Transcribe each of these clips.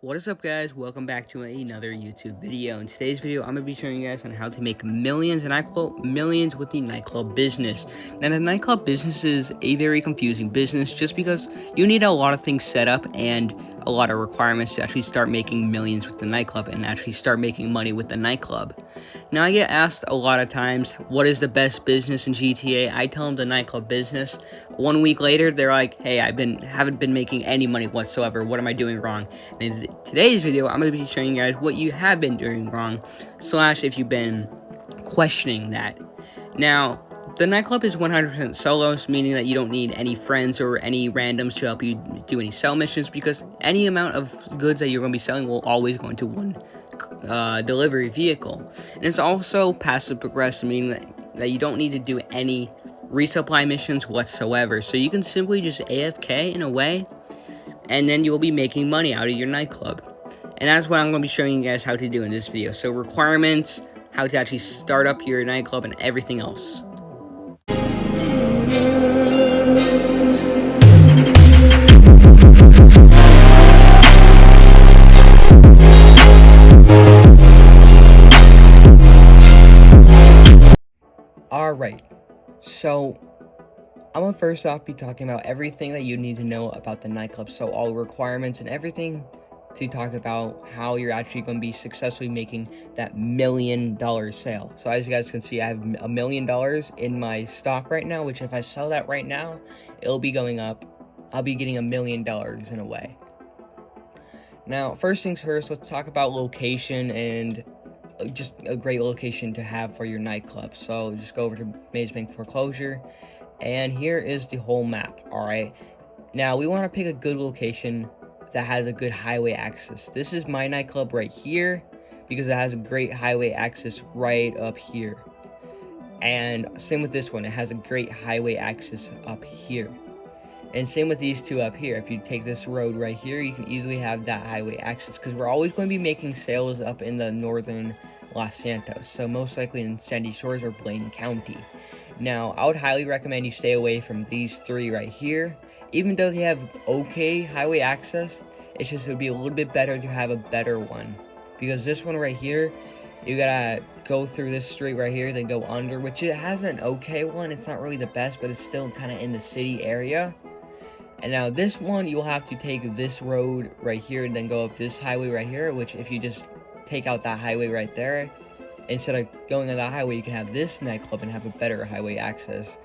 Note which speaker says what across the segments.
Speaker 1: What is up, guys? Welcome back to another YouTube video. In today's video, I'm going to be showing you guys on how to make millions, and I quote, millions with the nightclub business. Now, the nightclub business is a very confusing business just because you need a lot of things set up and a lot of requirements to actually start making millions with the nightclub and actually start making money with the nightclub. Now, I get asked a lot of times, what is the best business in GTA? I tell them the nightclub business. 1 week later, they're like, hey, haven't been making any money whatsoever. What am I doing wrong? And in today's video, I'm going to be showing you guys what you have been doing wrong, / if you've been questioning that. Now, the nightclub is 100% solos, meaning that you don't need any friends or any randoms to help you do any sell missions, because any amount of goods that you're going to be selling will always go into one delivery vehicle. And it's also passive progressive, meaning that you don't need to do any resupply missions whatsoever. So you can simply just AFK in a way, and then you'll be making money out of your nightclub. And that's what I'm going to be showing you guys how to do in this video. So requirements, how to actually start up your nightclub, and everything else. Alright, so I'm going to first off be talking about everything that you need to know about the nightclub. So all requirements and everything to talk about how you're actually going to be successfully making that $1 million sale. So as you guys can see, I have $1 million in my stock right now, which if I sell that right now, it'll be going up. I'll be getting $1 million in a way. Now, first things first, let's talk about location and just a great location to have for your nightclub. So just go over to Maze Bank Foreclosure, and here is the whole map. All right, now we want to pick a good location that has a good highway access. This is my nightclub right here because it has a great highway access right up here, and same with this one, it has a great highway access up here. And same with these two up here. If you take this road right here, you can easily have that highway access, because we're always going to be making sales up in the northern Los Santos, so most likely in Sandy Shores or Blaine County. Now, I would highly recommend you stay away from these three right here. Even though they have okay highway access, it's just it would be a little bit better to have a better one, because this one right here, you gotta go through this street right here, then go under, which it has an okay one. It's not really the best, but it's still kind of in the city area. And now this one, you'll have to take this road right here and then go up this highway right here, which if you just take out that highway right there, instead of going on that highway, you can have this nightclub and have a better highway access.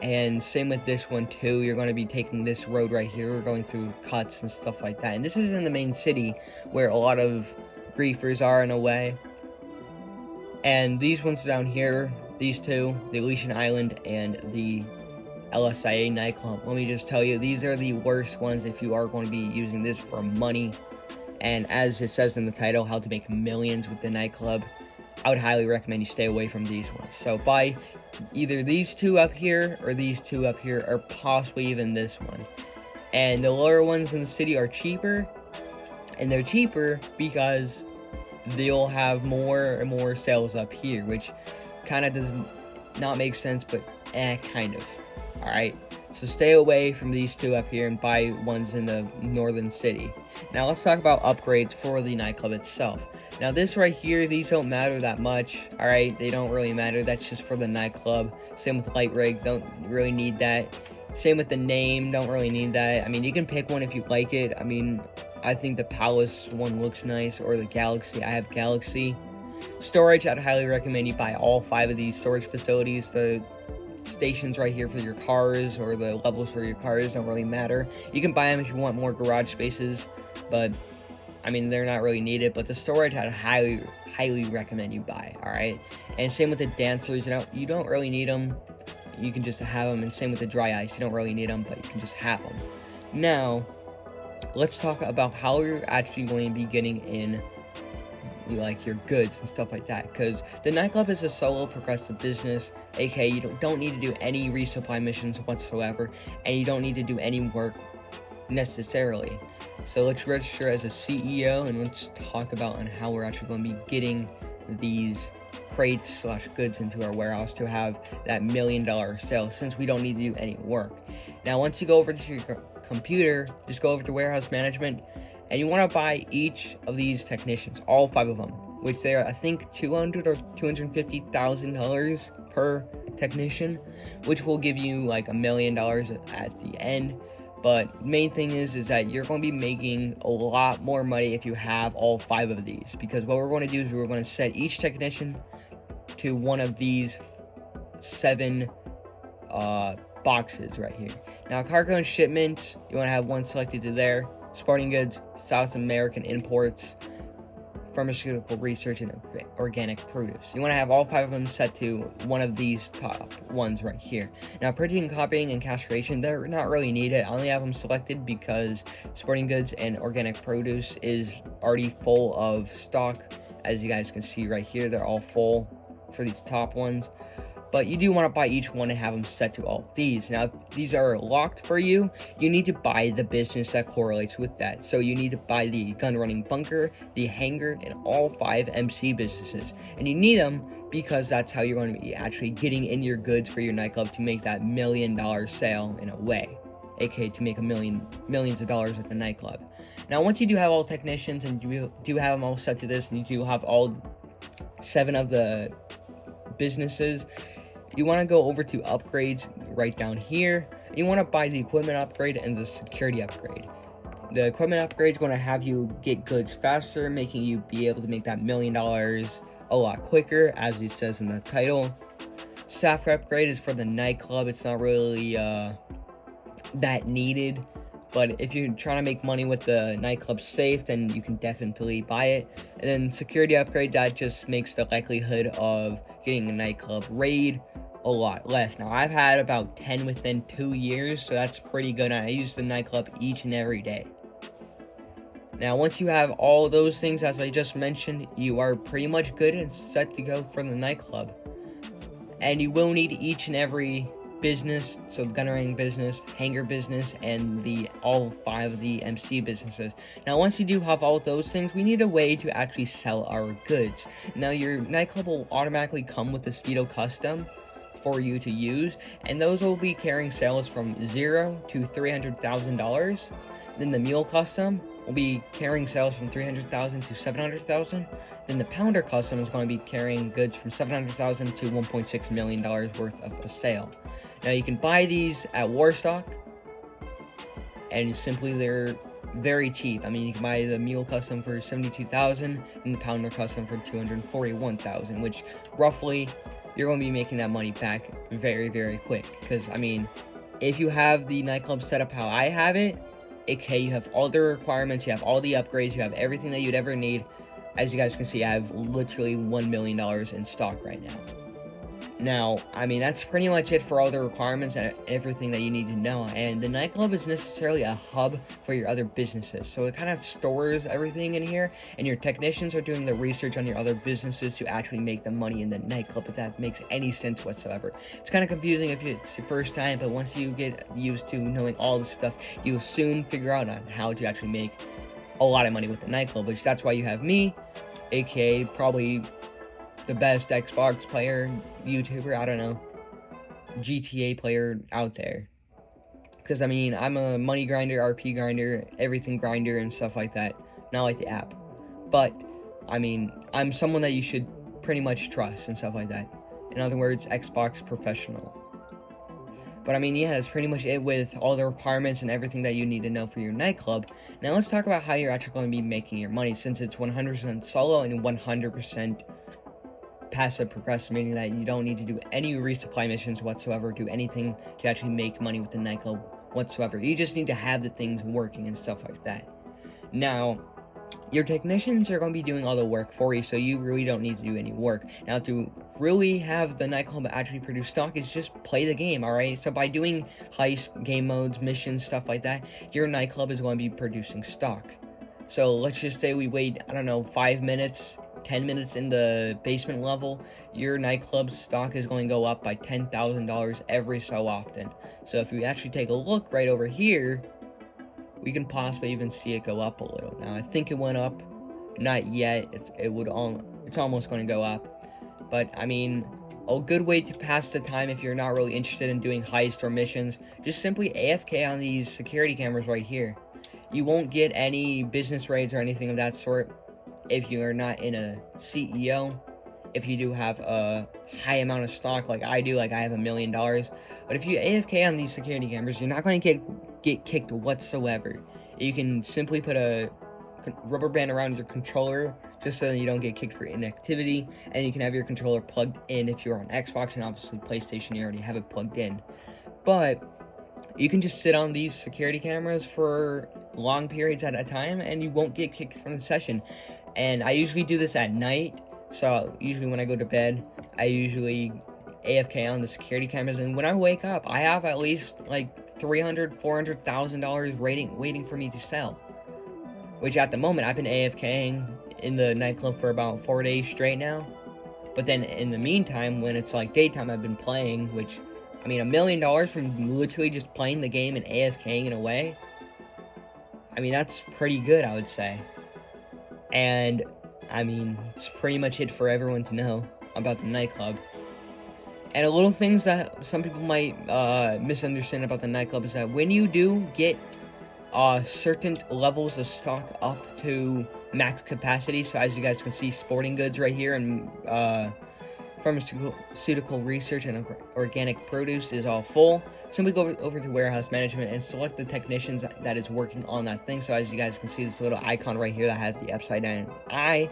Speaker 1: And same with this one too, you're going to be taking this road right here, we're going through cuts and stuff like that. And this is in the main city where a lot of griefers are in a way. And these ones down here, these two, the Elysian Island and the LSIA nightclub, let me just tell you, these are the worst ones if you are going to be using this for money. And as it says in the title, how to make millions with the nightclub, I would highly recommend you stay away from these ones. So buy either these two up here or these two up here, or possibly even this one. And the lower ones in the city are cheaper, and they're cheaper because they'll have more and more sales up here, which kind of does not make sense, but kind of. Alright, so stay away from these two up here and buy ones in the northern city. Now let's talk about upgrades for the nightclub itself. Now this right here, these don't matter that much. Alright, they don't really matter. That's just for the nightclub. Same with light rig, don't really need that. Same with the name, don't really need that. I mean, you can pick one if you like it. I mean, I think the Palace one looks nice, or the Galaxy. I have Galaxy. Storage, I'd highly recommend you buy all 5 of these storage facilities. The stations right here for your cars, or the levels for your cars, don't really matter. You can buy them if you want more garage spaces, but I mean, they're not really needed. But the storage, I'd highly recommend you buy. All right, and same with the dancers, you don't really need them, you can just have them. And same with the dry ice, you don't really need them, but you can just have them. Now let's talk about how you're actually going to be getting in like your goods and stuff like that, because the nightclub is a solo progressive business, aka you don't need to do any resupply missions whatsoever, and you don't need to do any work necessarily. So let's register as a CEO, and let's talk about on how we're actually going to be getting these crates / goods into our warehouse to have that $1 million sale, since we don't need to do any work. Now once you go over to your computer, just go over to warehouse management, and you want to buy each of these technicians, all 5 of them, which they are, I think, $200,000 or $250,000 per technician, which will give you like $1 million at the end. But main thing is that you're going to be making a lot more money if you have all 5 of these, because what we're going to do is we're going to set each technician to one of these 7 boxes right here. Now, cargo and shipment, you want to have one selected to there. Sporting goods, South American imports, pharmaceutical research, and organic produce. You want to have all 5 of them set to one of these top ones right here. Now, printing, copying, and cash creation, they're not really needed. I only have them selected because sporting goods and organic produce is already full of stock. As you guys can see right here, they're all full for these top ones. But you do want to buy each one and have them set to all of these. Now, if these are locked for you, you need to buy the business that correlates with that. So you need to buy the gun running bunker, the hangar, and all 5 MC businesses. And you need them because that's how you're going to be actually getting in your goods for your nightclub to make that $1 million sale in a way, aka to make millions of dollars at the nightclub. Now, once you do have all technicians and you do have them all set to this, and you do have all 7 of the businesses, you want to go over to upgrades right down here. You want to buy the equipment upgrade and the security upgrade. The equipment upgrade is going to have you get goods faster, making you be able to make that $1 million a lot quicker, as it says in the title. Staff upgrade is for the nightclub. It's not really that needed, but if you're trying to make money with the nightclub safe, then you can definitely buy it. And then security upgrade, that just makes the likelihood of getting a nightclub raid a lot less. Now, I've had about 10 within 2 years, so that's pretty good. I use the nightclub each and every day. Now, once you have all those things, as I just mentioned, you are pretty much good and set to go for the nightclub. And you will need each and every business, so the gunnery business, hangar business, and all 5 of the MC businesses. Now, once you do have all those things, we need a way to actually sell our goods. Now, your nightclub will automatically come with the Speedo Custom for you to use, and those will be carrying sales from $0 to $300,000. Then the Mule Custom will be carrying sales from $300,000 to $700,000. Then the Pounder Custom is going to be carrying goods from $700,000 to $1.6 million worth of a sale. Now, you can buy these at Warstock, and simply they're very cheap. I mean, you can buy the Mule Custom for $72,000 and the Pounder Custom for $241,000, which roughly you're going to be making that money back very, very quick. Because, I mean, if you have the nightclub set up how I have it, aka you have all the requirements, you have all the upgrades, you have everything that you'd ever need. As you guys can see, I have literally $1 million in stock right now. Now, I mean, that's pretty much it for all the requirements and everything that you need to know. And the nightclub is necessarily a hub for your other businesses. So it kind of stores everything in here, and your technicians are doing the research on your other businesses to actually make the money in the nightclub, if that makes any sense whatsoever. It's kind of confusing if it's your first time, but once you get used to knowing all this stuff, you'll soon figure out on how to actually make a lot of money with the nightclub, which that's why you have me, aka probably the best Xbox player, YouTuber, I don't know, GTA player out there. Because, I mean, I'm a money grinder, RP grinder, everything grinder, and stuff like that. Not like the app. But, I mean, I'm someone that you should pretty much trust and stuff like that. In other words, Xbox professional. But, I mean, yeah, that's pretty much it with all the requirements and everything that you need to know for your nightclub. Now, let's talk about how you're actually going to be making your money, since it's 100% solo and 100% passive progressive, meaning that you don't need to do any resupply missions whatsoever, do anything to actually make money with the nightclub whatsoever. You just need to have the things working and stuff like that. Now, your technicians are going to be doing all the work for you, so you really don't need to do any work. Now, to really have the nightclub actually produce stock is just play the game, alright? So by doing heist, game modes, missions, stuff like that, your nightclub is going to be producing stock. So let's just say we wait, I don't know, 5 minutes, 10 minutes in the basement level, your nightclub's stock is going to go up by $10,000 every so often. So if we actually take a look right over here, we can possibly even see it go up a little. Now, I think it went up, not yet, it's almost going to go up. But, I mean, a good way to pass the time if you're not really interested in doing heists or missions, just simply AFK on these security cameras right here. You won't get any business rates or anything of that sort if you're not in a CEO. If you do have a high amount of stock like I do, like I have $1 million. But if you AFK on these security cameras, you're not going to get kicked whatsoever. You can simply put a rubber band around your controller just so that you don't get kicked for inactivity, and you can have your controller plugged in if you're on Xbox, and obviously PlayStation, you already have it plugged in. But you can just sit on these security cameras for long periods at a time, and you won't get kicked from the session. And I usually do this at night, so usually when I go to bed, I usually AFK on the security cameras, and when I wake up, I have at least like $300,000-$400,000 waiting for me to sell. Which at the moment, I've been AFKing in the nightclub for about 4 days straight now. But then in the meantime, when it's like daytime, I've been playing, which, I mean, $1 million from literally just playing the game and AFKing in a way. I mean, that's pretty good, I would say. And, I mean, it's pretty much it for everyone to know about the nightclub. And a little things that some people might misunderstand about the nightclub is that when you do get certain levels of stock up to max capacity, so as you guys can see, sporting goods right here and pharmaceutical research and organic produce is all full. Simply go over to warehouse management and select the technicians that is working on that thing. So as you guys can see, this little icon right here that has the upside down eye,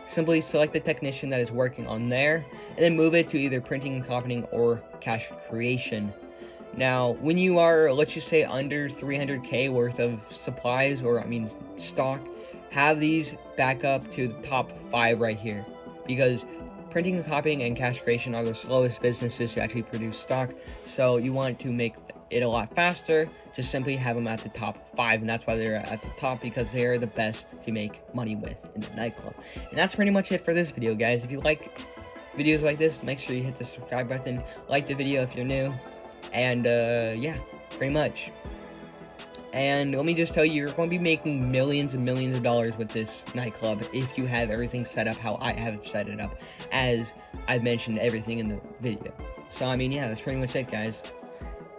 Speaker 1: simply select the technician that is working on there and then move it to either printing and copying or cash creation. Now, when you are, let's just say, under 300k worth of supplies, or I mean stock, have these back up to the top 5 right here, because printing and copying and cash creation are the slowest businesses to actually produce stock. So you want to make it a lot faster, just simply have them at the top 5, and that's why they're at the top, because they're the best to make money with in the nightclub. And that's pretty much it for this video, guys. If you like videos like this, make sure you hit the subscribe button, like the video if you're new, and yeah, pretty much. And let me just tell you, you're going to be making millions and millions of dollars with this nightclub if you have everything set up how I have set it up, as I've mentioned everything in the video. So I mean, yeah, that's pretty much it, guys.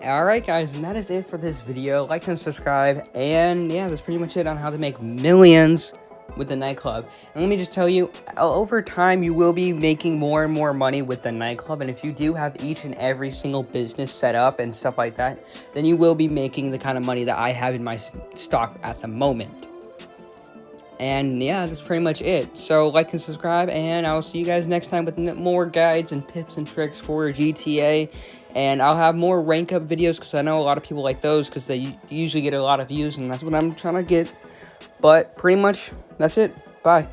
Speaker 1: Alright, guys, and that is it for this video. Like and subscribe, and yeah, that's pretty much it on how to make millions with the nightclub. And let me just tell you, over time you will be making more and more money with the nightclub, and if you do have each and every single business set up and stuff like that, then you will be making the kind of money that I have in my stock at the moment. And yeah, that's pretty much it. So like and subscribe, and I'll see you guys next time with more guides and tips and tricks for GTA. And I'll have more rank up videos, because I know a lot of people like those, because they usually get a lot of views, and that's what I'm trying to get. But pretty much, that's it. Bye.